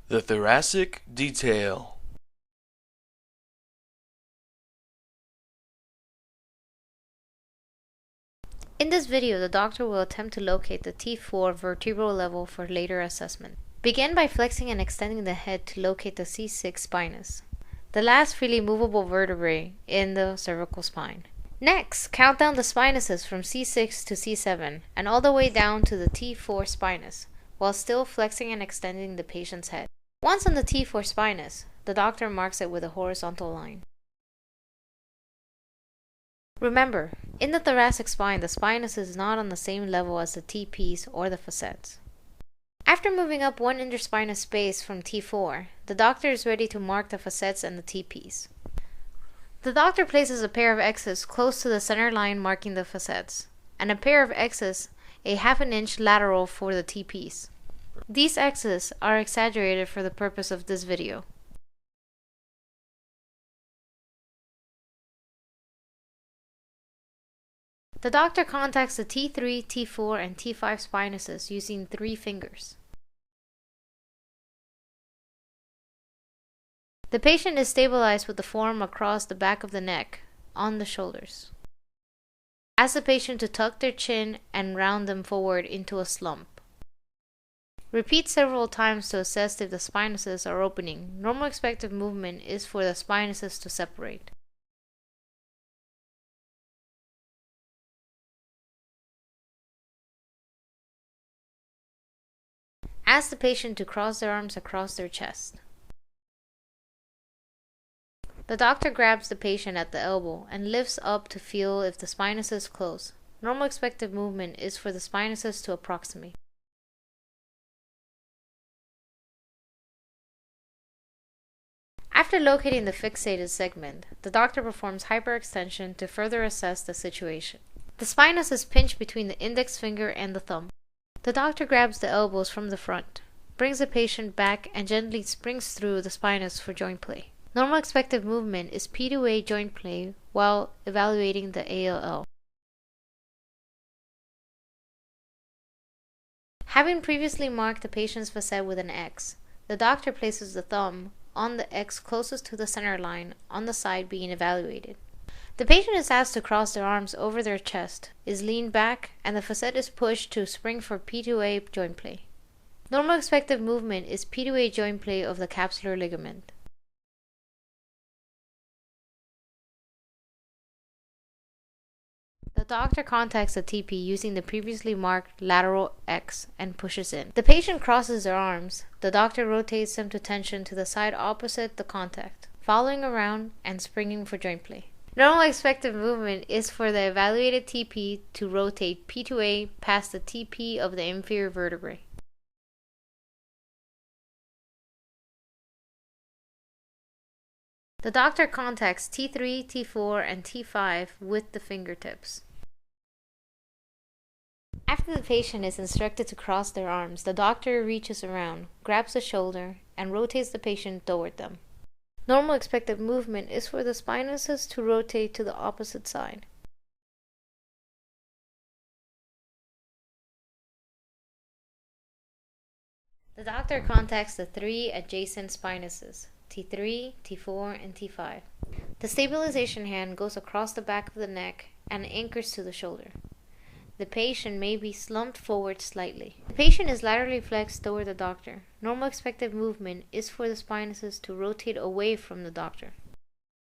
The thoracic detail. In this video, the doctor will attempt to locate the T4 vertebral level for later assessment. Begin by flexing and extending the head to locate the C6 spinous, the last freely movable vertebrae in the cervical spine. Next, count down the spinuses from C6 to C7 and all the way down to the T4 spinous, while still flexing and extending the patient's head. Once on the T4 spinous, the doctor marks it with a horizontal line. Remember, in the thoracic spine, the spinous is not on the same level as the TPs or the facets. After moving up one interspinous space from T4, the doctor is ready to mark the facets and the TPs. The doctor places a pair of X's close to the center line marking the facets, and a pair of X's a half an inch lateral for the TPs. These X's are exaggerated for the purpose of this video. The doctor contacts the T3, T4, and T5 spinuses using 3 fingers. The patient is stabilized with the forearm across the back of the neck, on the shoulders. Ask the patient to tuck their chin and round them forward into a slump. Repeat several times to assess if the spinuses are opening. Normal expected movement is for the spinuses to separate. Ask the patient to cross their arms across their chest. The doctor grabs the patient at the elbow and lifts up to feel if the spinuses close. Normal expected movement is for the spinuses to approximate. After locating the fixated segment, the doctor performs hyperextension to further assess the situation. The spinous is pinched between the index finger and the thumb. The doctor grabs the elbows from the front, brings the patient back, and gently springs through the spinous for joint play. Normal expected movement is P2A joint play while evaluating the ALL. Having previously marked the patient's facet with an X, the doctor places the thumb on the X closest to the center line on the side being evaluated. The patient is asked to cross their arms over their chest, is leaned back, and the facet is pushed to spring for P2A joint play. Normal expected movement is P2A joint play of the capsular ligament. The doctor contacts the TP using the previously marked lateral X and pushes in. The patient crosses their arms. The doctor rotates them to tension to the side opposite the contact, following around and springing for joint play. Normal expected movement is for the evaluated TP to rotate P2A past the TP of the inferior vertebrae. The doctor contacts T3, T4, and T5 with the fingertips. After the patient is instructed to cross their arms, the doctor reaches around, grabs the shoulder, and rotates the patient toward them. Normal expected movement is for the spinuses to rotate to the opposite side. The doctor contacts the 3 adjacent spinuses, T3, T4, and T5. The stabilization hand goes across the back of the neck and anchors to the shoulder. The patient may be slumped forward slightly. The patient is laterally flexed toward the doctor. Normal expected movement is for the spinuses to rotate away from the doctor.